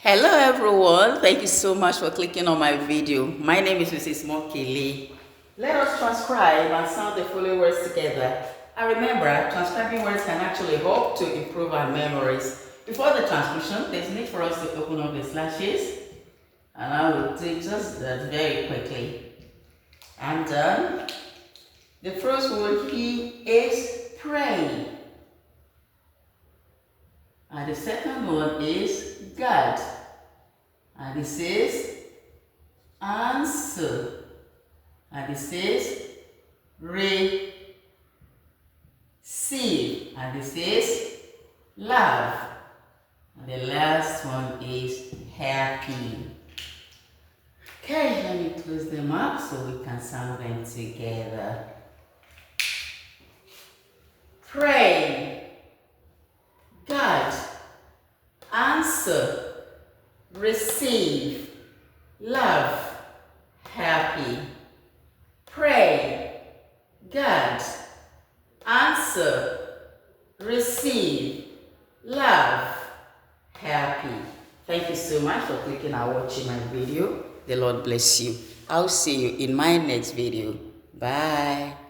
Hello everyone, thank you so much for clicking on my video. My name is Mrs. Mokili. Let us transcribe and sound the following words together. And remember, transcribing words can actually help to improve our memories. Before the transcription, there's need for us to open up the slashes. And I will do just that very quickly. I'm done. The first word here is pray. And the second one is God. And this is answer. And this is receive. And this is love. And the last one is happy. Okay, let me close them up so we can sound them together. Pray. God. Answer. Receive. Love. Happy. Pray. God. Answer. Receive. Love. Happy. Thank you so much for clicking and watching my video. The Lord bless you. I'll see you in my next video. Bye.